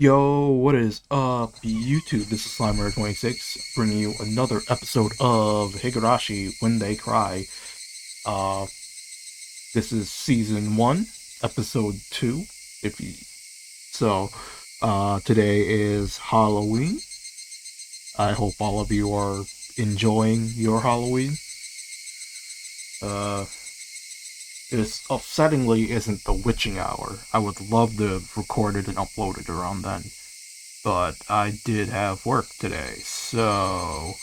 Yo, what is up, YouTube? This is Slimer26, bringing you another episode of Higurashi When They Cry. Uh, this is Season 1, Episode 2, if you... today is Halloween. I hope all of you are enjoying your Halloween. This upsettingly isn't the witching hour. I would love to have recorded and uploaded around then. But I did have work today, so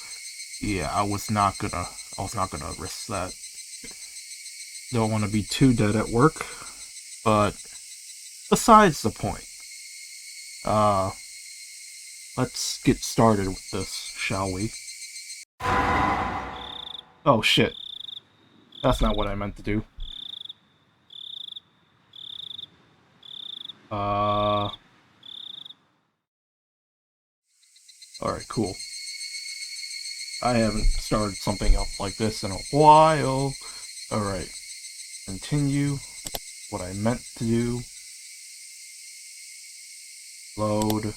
yeah, I was not gonna risk that. Don't want to be too dead at work, but besides the point. Let's get started with this, shall we? Oh shit. That's not what I meant to do. Alright, cool. I haven't started something up like this in a while. Alright. Continue. What I meant to do. Load.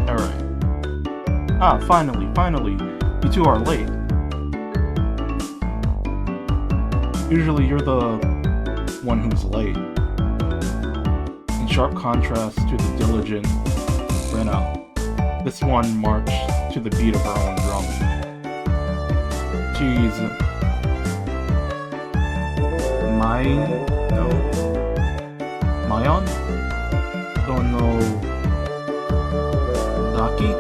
Alright. Ah, finally. You two are late. Usually you're the one who's late. In sharp contrast to the diligent Rena, this one marched to the beat of her own drum. She's Mayon? Sonozaki?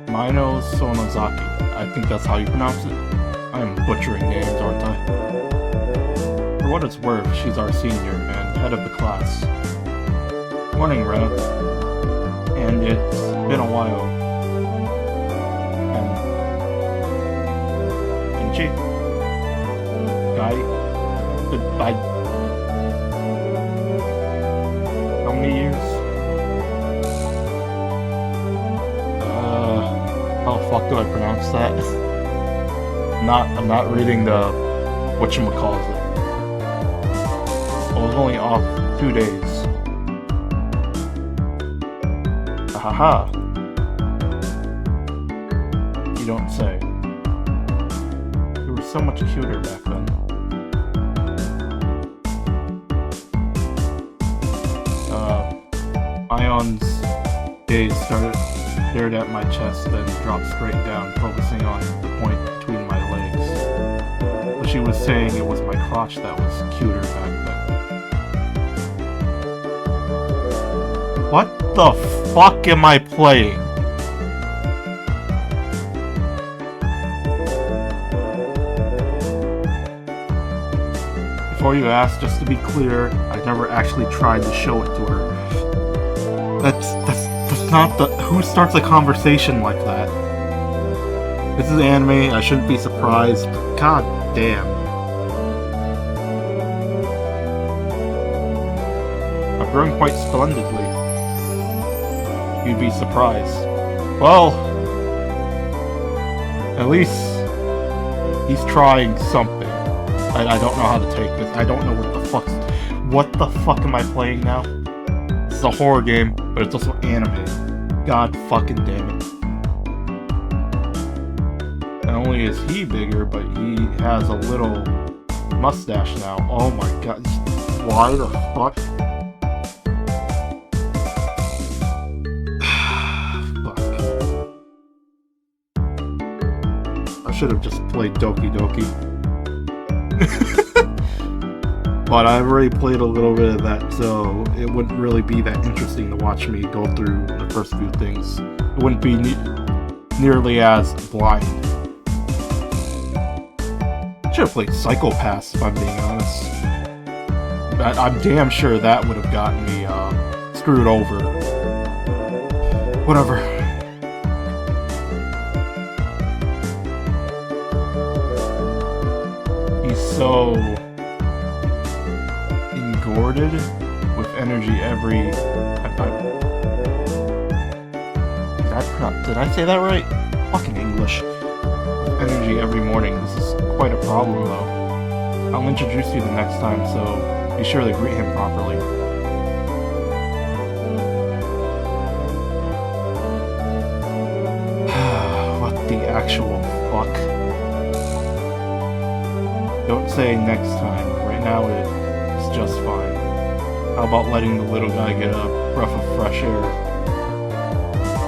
Mino Sonozaki. I think that's how you pronounce it. I am butchering names, aren't I? For what it's worth, she's our senior and head of the class. Morning, Rena. And it's been a while. And Kinchi? Guy? Goodbye. How many years? How the fuck do I pronounce that? I'm not reading the whatchamacallit. I was only off 2 days. Haha. You don't say. You were so much cuter back then. Ion's gaze stared at my chest, then dropped straight down, focusing on the point between my legs. But she was saying it was my crotch that was cuter back then. What the fuck am I playing? Before you ask, just to be clear, I never actually tried to show it to her. That's not the... Who starts a conversation like that? This is anime, I shouldn't be surprised. God damn. I'm growing quite splendidly. You'd be surprised. Well, at least he's trying something. I don't know how to take this. I don't know what the fuck am I playing now? This is a horror game, but it's also anime. God fucking damn it. Not only is he bigger, but he has a little mustache now. Oh my god. Why the fuck? Fuck. I should have just played Doki Doki. But I've already played a little bit of that, so it wouldn't really be that interesting to watch me go through the first few things. It wouldn't be nearly as blind. I should have played Psychopaths, if I'm being honest. I'm damn sure that would have gotten me screwed over. Whatever. He's so... engorded with energy every... Did I say that right? Fucking English. With energy every morning. This is quite a problem, though. I'll introduce you the next time, so be sure to greet him properly. What the actual fuck? Don't say next time. Right now it's just fine. How about letting the little guy get a breath of fresh air?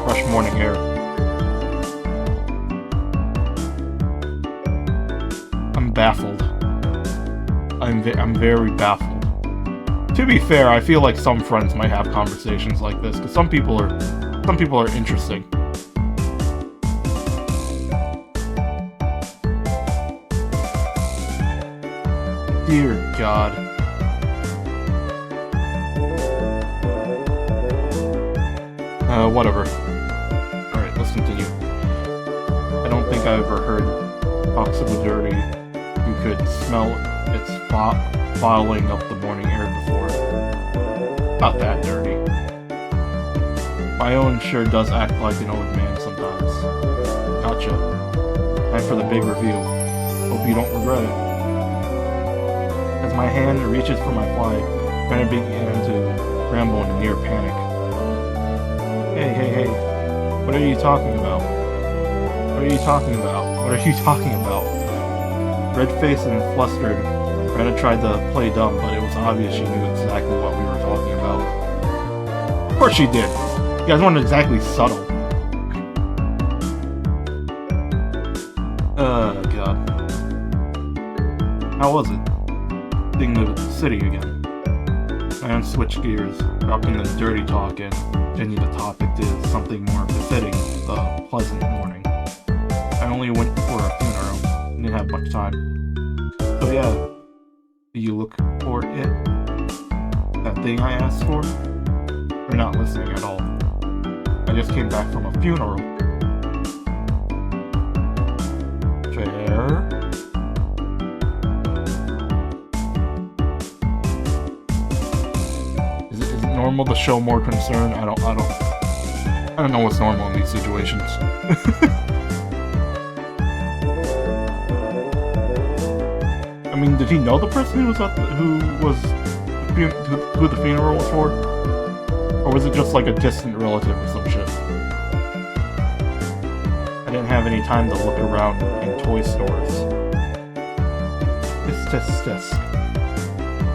Fresh morning air. I'm baffled. I'm very baffled. To be fair, I feel like some friends might have conversations like this, because some people are interesting. Dear God. Whatever. Alright, let's continue. I don't think I ever heard talk so dirty. You could smell its filing up the morning air before. Not that dirty. My own sure does act like an old man sometimes. Gotcha. Time for the big review. Hope you don't regret it. As my hand reaches for my flag, Bennett began to ramble in a near panic. Hey, what are you talking about? What are you talking about? What are you talking about? Red-faced and flustered, Brenna tried to play dumb, but it was obvious she knew exactly what we were talking about. Of course she did! You guys weren't exactly subtle. God. How was it? Seeing the city again. I switched gears, dropping the dirty talk and changing the topic to something more befitting the pleasant morning. I only went for a funeral, didn't have much time. So yeah, do you look for it? That thing I asked for? You're not listening at all. I just came back from a funeral. Fair? Normal to show more concern? I don't know what's normal in these situations. I mean, did he know the person who the funeral was for? Or was it just like a distant relative or some shit? I didn't have any time to look around in toy stores.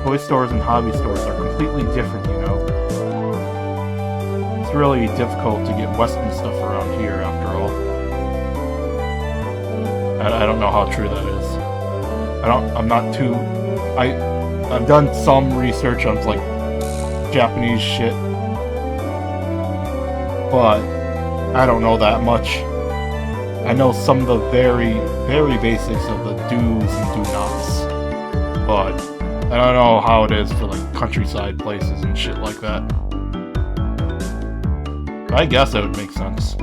Toy stores and hobby stores are completely different, you know. It's really difficult to get Western stuff around here, after all. I don't know how true that is. I've done some research on, like, Japanese shit. But I don't know that much. I know some of the very, very basics of the do's and do-nots. But I don't know how it is for, like, countryside places and shit like that. But I guess that would make sense.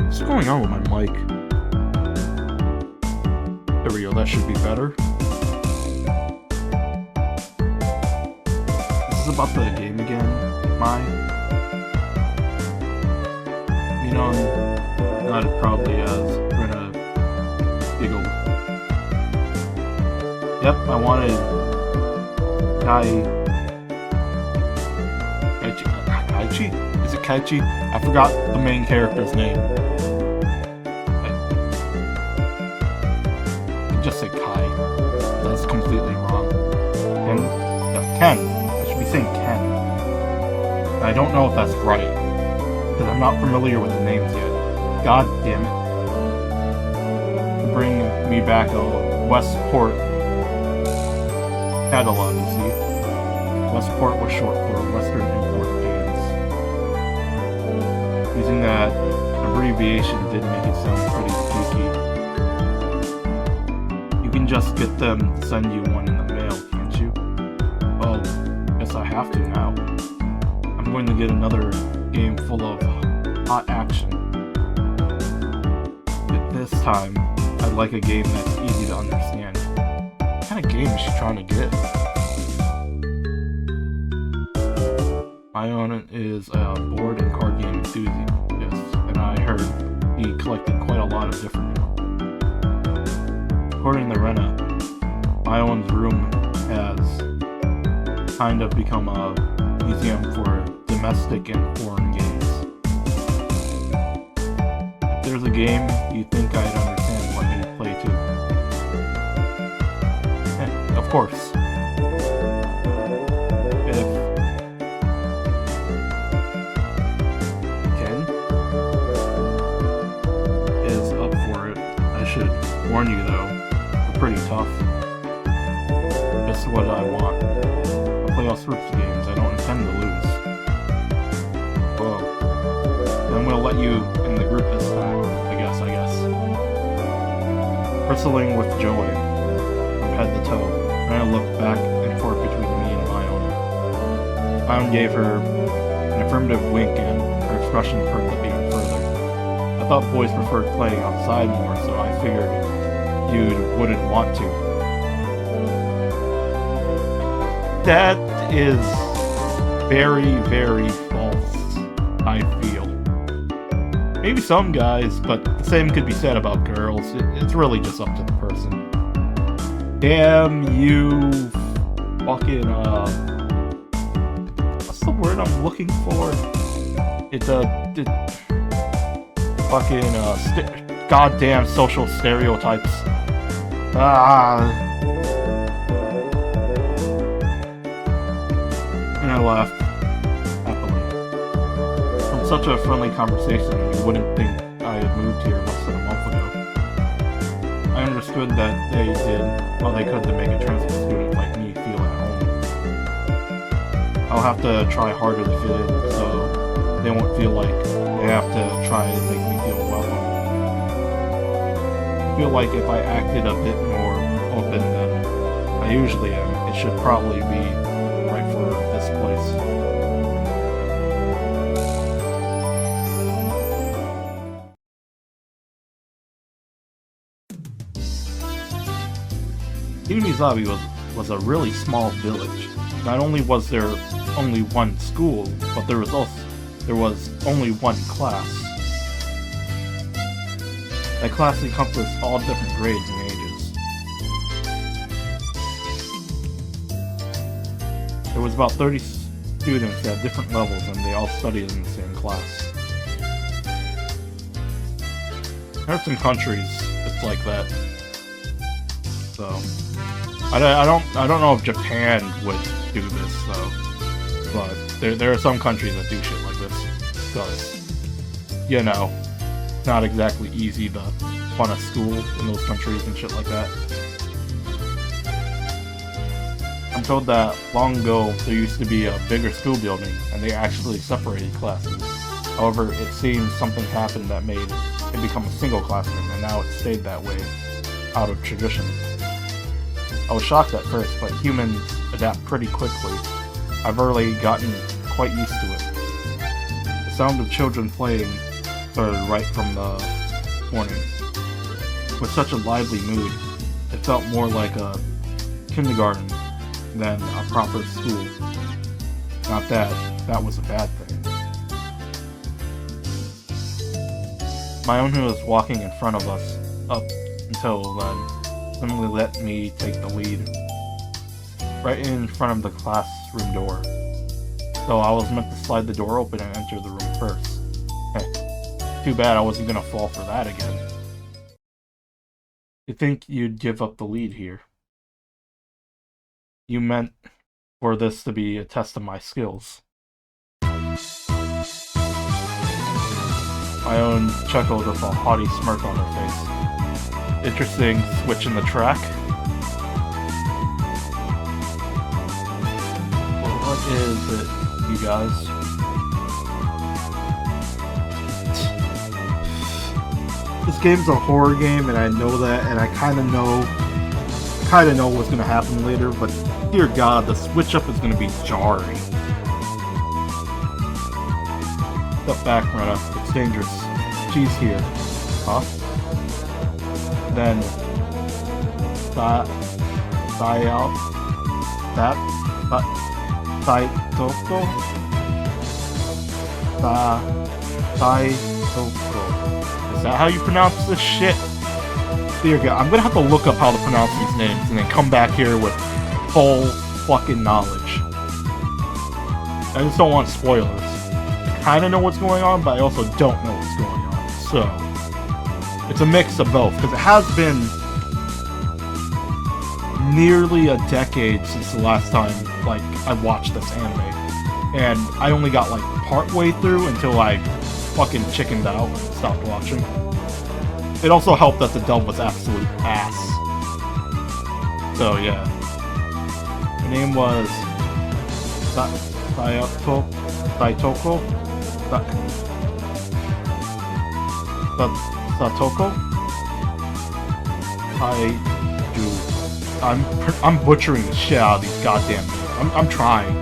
What's going on with my mic? There we go, that should be better. This is about the game again, You know, not it probably has. Brenna giggled. Yep, I wanted Kaichi? Is it Kaichi? I forgot the main character's name. I just say Kai. That's completely wrong. Ken? Yeah, Ken. I should be saying Ken. I don't know if that's right, because I'm not familiar with the names yet. God damn it. Bring me back a Westport catalog, you see. Westport was short for Western Import Games. Using that abbreviation did make it sound pretty geeky. You can just get them to send you one in the mail, can't you? Well, guess I have to now. I'm going to get another game full of hot action. But this time, I'd like a game that's easy to understand. What kind of game is she trying to get? My own is a board and card game enthusiast, and I heard he collected quite a lot of different according to Rena, my own room has kind of become a museum for domestic and foreign games. If there's a game you think I'd understand, let me play too. Of course. If Ken is up for it, I should warn you though, they're pretty tough. Just what I want. I play all sorts of games, I don't intend to lose. Whoa. Then we'll let you in the group this time, I guess. Bristling with joy from head to toe, and I looked back and forth between me and Mion. Mion gave her an affirmative wink and her expression perked up even further. I thought boys preferred playing outside more, so I figured you wouldn't want to. That is very, very false, I feel. Maybe some guys, but the same could be said about girls. It's really just up to the person. Damn you fucking, what's the word I'm looking for? It's goddamn social stereotypes. And I laughed happily. From such a friendly conversation, you wouldn't think I had moved here less than a month ago. I understood that they did all they could to make a transfer student like me feel at home. I'll have to try harder to fit in, so they won't feel like they have to try to make me feel welcome. I feel like if I acted a bit more open than I usually am, it should probably be right for this place. Higurashi was a really small village. Not only was there only one school, but there was only one class. That class encompassed all different grades and ages. There was about 30 students at different levels, and they all studied in the same class. There are some countries it's like that. So I don't know if Japan would do this though, but there are some countries that do shit like this, because you know, it's not exactly easy to fund a school in those countries and shit like that. I'm told that long ago there used to be a bigger school building, and they actually separated classes. However, it seems something happened that made it become a single classroom, and now it stayed that way out of tradition. I was shocked at first, but humans adapt pretty quickly. I've already gotten quite used to it. The sound of children playing started right from the morning. With such a lively mood, it felt more like a kindergarten than a proper school. Not that that was a bad thing. My own who was walking in front of us up until then suddenly let me take the lead. Right in front of the classroom door. So I was meant to slide the door open and enter the room first. Too bad I wasn't gonna fall for that again. You'd think you'd give up the lead here. You meant for this to be a test of my skills. My own chuckled with a haughty smirk on her face. Interesting switch in the track. Well, what is it, you guys? This game's a horror game, and I know that, and I kind of know what's gonna happen later. But dear God, the switch up is gonna be jarring. Step back, Rena. It's dangerous. She's here. Huh? Then Saitoko? Is that how you pronounce this shit? Dear God, I'm gonna have to look up how to pronounce these names and then come back here with full fucking knowledge. I just don't want spoilers. I kinda know what's going on, but I also don't know what's going on. So, it's a mix of both, because it has been nearly a decade since the last time, like, I watched this anime. And I only got, like, part way through until I fucking chickened out and stopped watching. It also helped that the dub was absolute ass. So, yeah. Her name was Satoko? Satoko? I'm butchering the shit out of these goddamn names. I'm trying.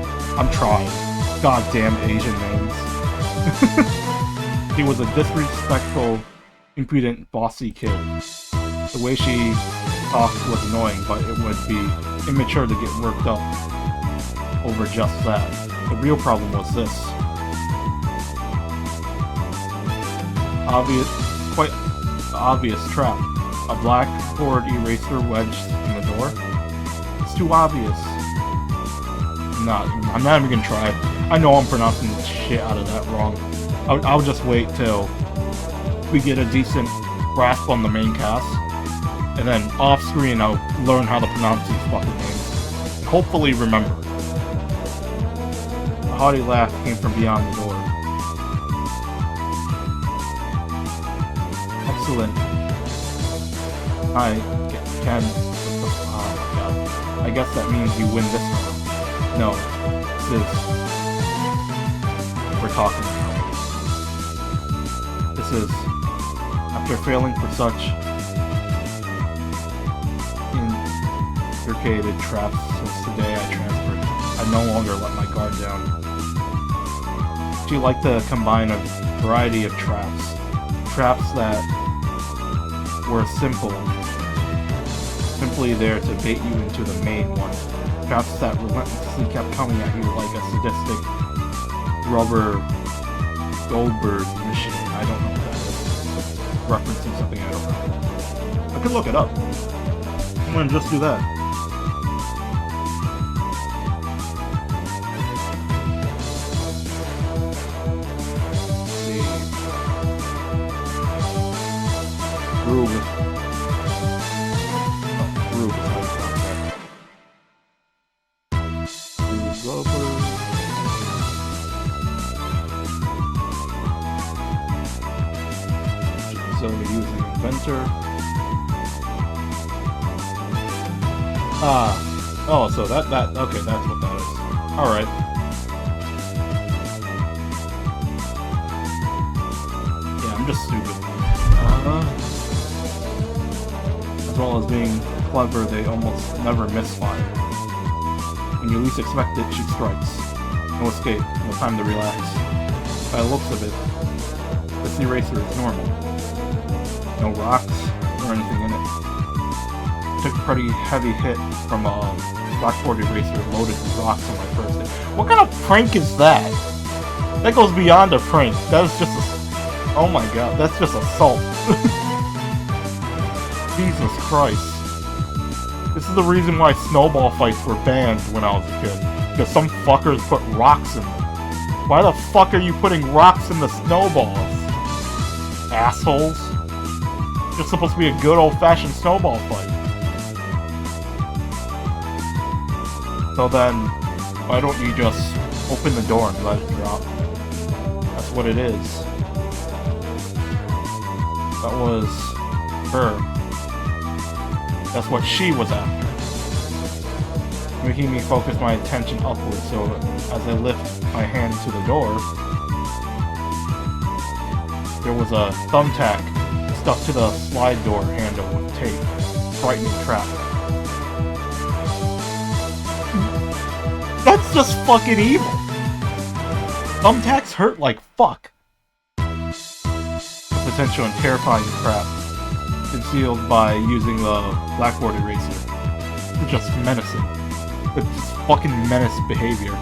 Goddamn Asian names. He was a disrespectful, impudent, bossy kid. The way she talked was annoying, but it would be immature to get worked up over just that. The real problem was this. Quite obvious trap. A blackboard eraser wedged in the door. It's too obvious. I'm not even gonna try. I know I'm pronouncing the shit out of that wrong. I'll just wait till we get a decent grasp on the main cast, and then off screen I'll learn how to pronounce these fucking names. And hopefully remember. A hearty laugh came from beyond the door. Excellent. I can. Oh my god. I guess that means you win this one. No, this is what we're talking about. This is, after failing for such intricated traps since the day I transferred, I no longer let my guard down. She liked to combine a variety of traps. Traps that were simply there to bait you into the main one. Traps that relentlessly kept coming at you like a sadistic rubber Goldberg machine. I don't know what that is. Referencing something I don't know. I could look it up. I'm gonna just do that. Let's see. Groove. Oh, groove is how you pronounce that. So we're using inventor. Oh, so that, okay, that's what that is. Alright. Yeah, I'm just stupid. As well as being clever, they almost never misfire. When you least expect it, she strikes. No escape, no time to relax. By the looks of it, this eraser is normal. No rocks or anything in it. Took a pretty heavy hit from a blackboard eraser loaded with rocks on my first day. What kind of prank is that? That goes beyond a prank. That is just a... Oh my god, that's just assault. Jesus Christ. This is the reason why snowball fights were banned when I was a kid. Because some fuckers put rocks in them. Why the fuck are you putting rocks in the snowballs? Assholes. It's supposed to be a good old-fashioned snowball fight. So then, why don't you just open the door and let it drop? That's what it is. That was her. That's what she was after. Making me focus my attention upward, so as I lift my hand to the door, there was a thumbtack stuck to the slide door handle with tape. Frightening trap. That's just fucking evil! Thumbtacks hurt like fuck. A potential and terrifying trap. Concealed by using the blackboard eraser. It's just menacing. It's fucking menace behavior.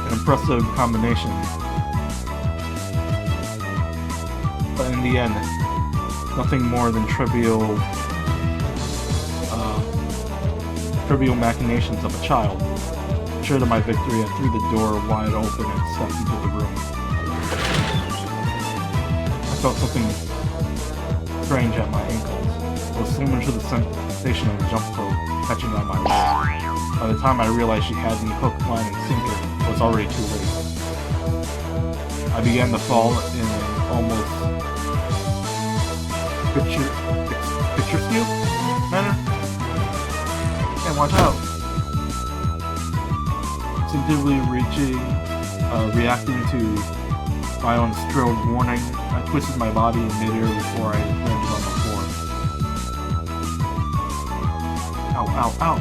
An impressive combination. But in in the end, nothing more than trivial machinations of a child. Sure to my victory, I threw the door wide open and stepped into the room. I felt something strange at my ankles. I was similar to the sensation of a jump rope catching on my leg. By the time I realized she had me hook, line, and sinker, it was already too late. I began to fall in an almost picturesque manner. And watch out! Instinctively reacting to violence strilled warning, I twisted my body in midair before I landed on the floor. Ow, ow, ow!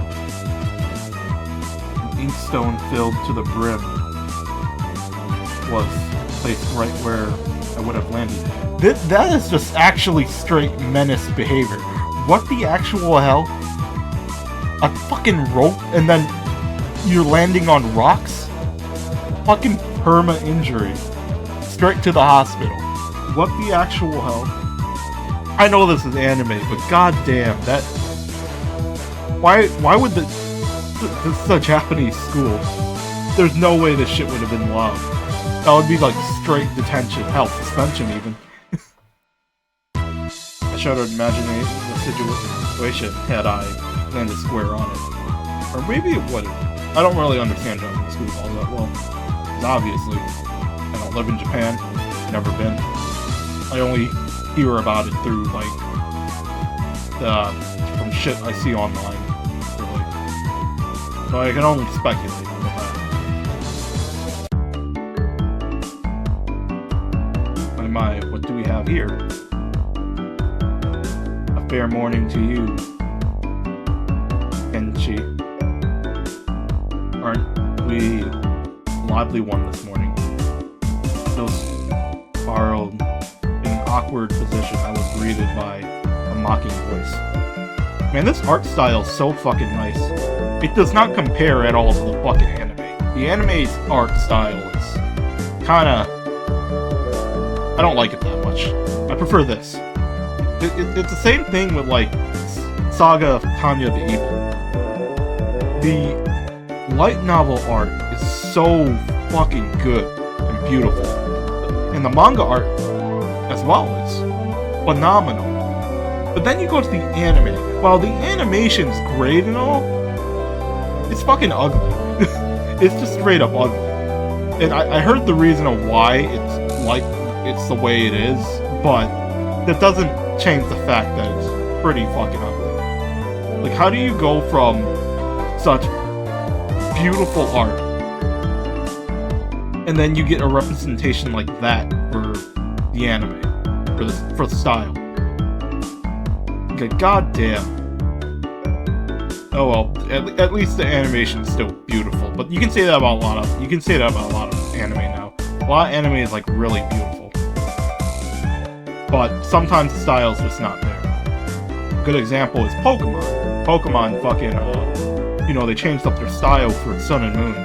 An inkstone filled to the brim was placed right where I would have landed. That is just actually straight menace behavior. What the actual hell? A fucking rope and then you're landing on rocks? Fucking perma injury. Straight to the hospital. What the actual hell? I know this is anime, but goddamn, that... Why would this is a Japanese school. There's no way this shit would have been allowed. That would be like straight detention. Hell, suspension even. I shuddered imagining the situation had I landed square on it. Or maybe it wouldn't. I don't really understand Japanese schools all that well. Because obviously, I don't live in Japan. Never been. I only hear about it through, like, from shit I see online. Really. So I can only speculate on that. My, what do we have here? A fair morning to you, Kenchi. Aren't we a lively one this morning? Those borrowed in an awkward position, I was greeted by a mocking voice. Man, this art style is so fucking nice. It does not compare at all to the fucking anime. The anime's art style is kinda... I don't like it that much. I prefer this. It's the same thing with, like, Saga of Tanya the Evil. The light novel art is so fucking good and beautiful. And the manga art, as well, is phenomenal. But then you go to the anime. While the animation's great and all, it's fucking ugly. It's just straight up ugly. And I heard the reason of why it's the way it is, but that doesn't change the fact that it's pretty fucking ugly. Like, how do you go from such beautiful art and then you get a representation like that for the anime, for the style? Okay, goddamn. Oh well, at least the animation's still beautiful, but you can say that about a lot of anime now. A lot of anime is like really beautiful. But sometimes the style's just not there. A good example is Pokemon. Pokemon fucking, they changed up their style for Sun and Moon.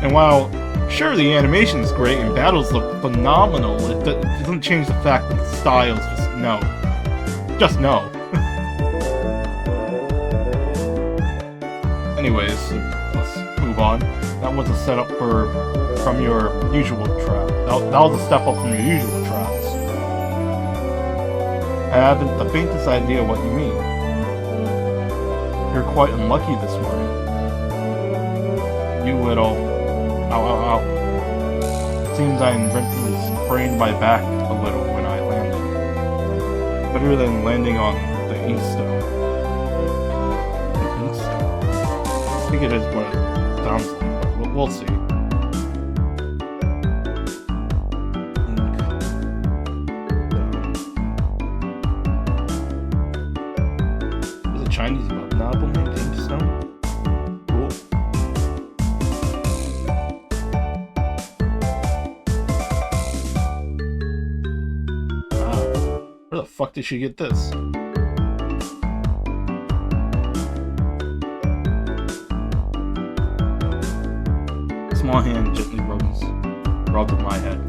And while, sure, the animation's great and battles look phenomenal, it doesn't change the fact that the style's just no. Just no. Anyways, let's move on. That was a setup from your usual trap. That was a step up from your usual traps. I haven't the faintest idea what you mean. You're quite unlucky this morning. You little... Ow, ow, ow. Seems I inadvertently sprained my back a little when I landed. Better than landing on the inkstone. The inkstone? I think it is what it sounds like, but we'll see. Chinese novel named Inkstone? Cool. Wow. Where the fuck did she get this? Small hand gently rubbed my head.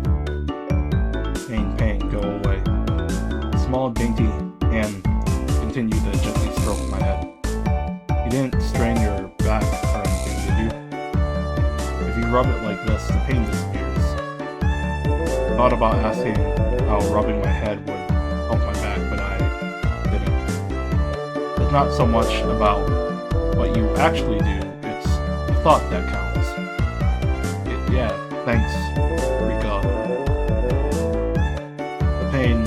Pain, go away. small, dainty hand continued to gently stroke my head. You didn't strain your back or anything, did you? If you rub it like this, the pain disappears. I thought about asking how rubbing my head would help my back, but I didn't. It's not so much about what you actually do, it's the thought that counts. Yeah, thanks, Rika. The pain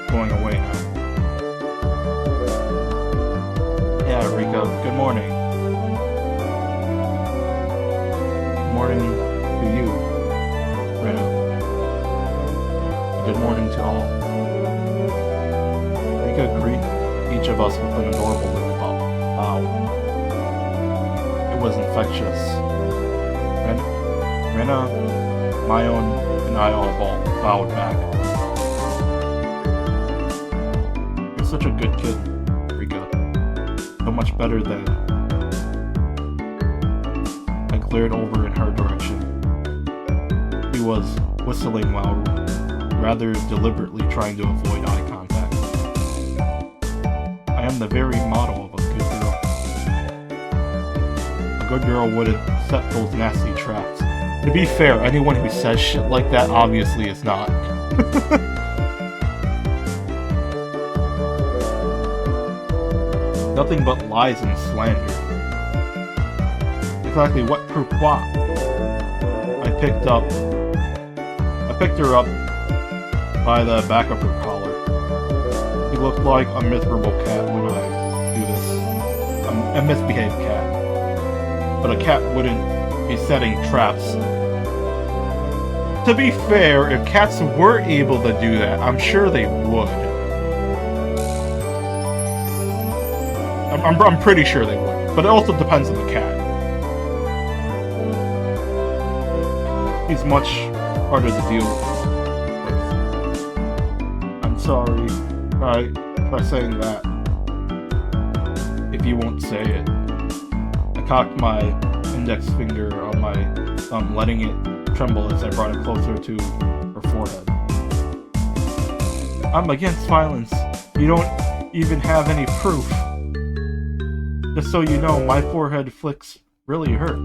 going away now. Yeah, Rika, good morning. Good morning to you, Rena. Good morning to all. Rika greet each of us with an adorable little bow. It was infectious. Rena, Mayon, and I all bowed back. You're such a good kid, Rika. So much better than... I glared over in her direction. He was whistling while rather deliberately trying to avoid eye contact. I am the very model of a good girl. A good girl wouldn't set those nasty traps. To be fair, anyone who says shit like that obviously is not. Nothing but lies and slander. Exactly what pourquoi? I picked her up by the back of her collar. She looked like a miserable cat when I do this. A misbehaved cat. But a cat wouldn't be setting traps. To be fair, if cats were able to do that, I'm sure they would. I'm pretty sure they would, but it also depends on the cat. He's much harder to deal with. I'm sorry. Try saying that. If you won't say it. I cocked my index finger on my thumb, letting it tremble as I brought it closer to her forehead. I'm against violence. You don't even have any proof. Just so you know, my forehead flicks really hurt.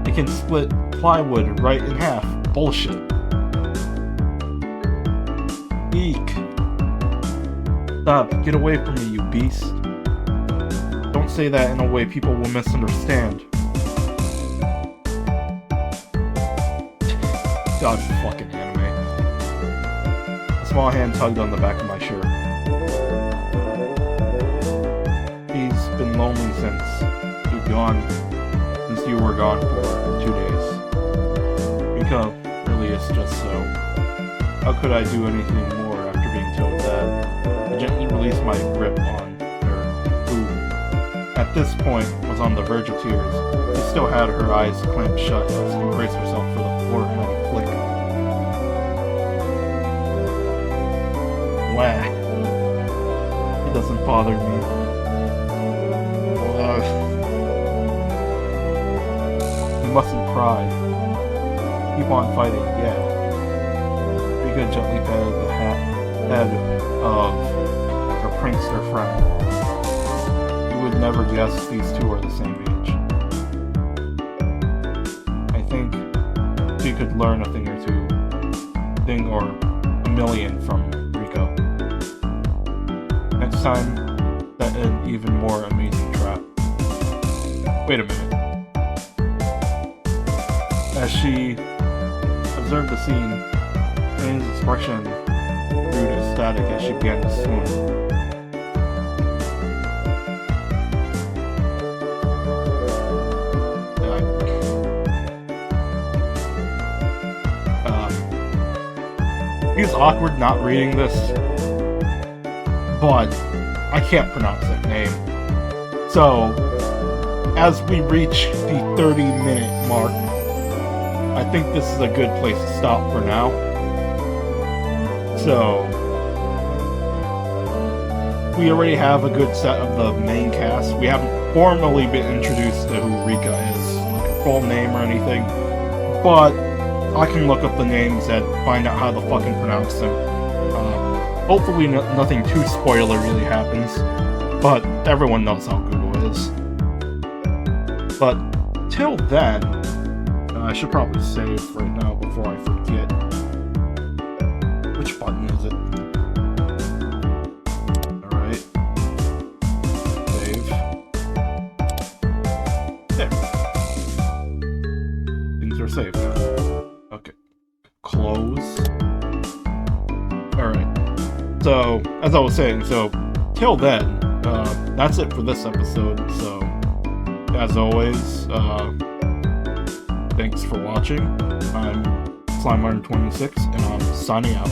It can split plywood right in half. Bullshit. Eek. Stop. Get away from me, you beast. Don't say that in a way people will misunderstand. God fucking anime. A small hand tugged on the back of my shirt. He's been lonely since you were gone for 2 days. Rika really is just so. How could I do anything more after being told that? I gently released my grip on her, who, at this point, was on the verge of tears. She still had her eyes clamped shut as she braced herself for the forehead flick. Wah. It doesn't bother me. You mustn't cry. Keep on fighting, yeah. Rika gently patted the head of her prankster friend. You would never guess these two are the same age. I think she could learn a thing or a million from Rika. Next time, set an even more amazing trap. Wait a minute. As she observed the scene, Anne's expression grew to static as she began to swoon. It's awkward not reading this, but I can't pronounce that name. So, as we reach the 30-minute mark, I think this is a good place to stop for now. So, we already have a good set of the main cast. We haven't formally been introduced to who Rika is, like a full name or anything, but I can look up the names and find out how to fucking pronounce them. Hopefully nothing too spoiler really happens, but everyone knows how Google is. But till then, I should probably save right now before I forget. Which button is it? Alright. Save. There. Things are saved now. Okay. Close. Alright. So, as I was saying, till then, that's it for this episode, so, as always, thanks for watching. I'm Slime26, and I'm signing out.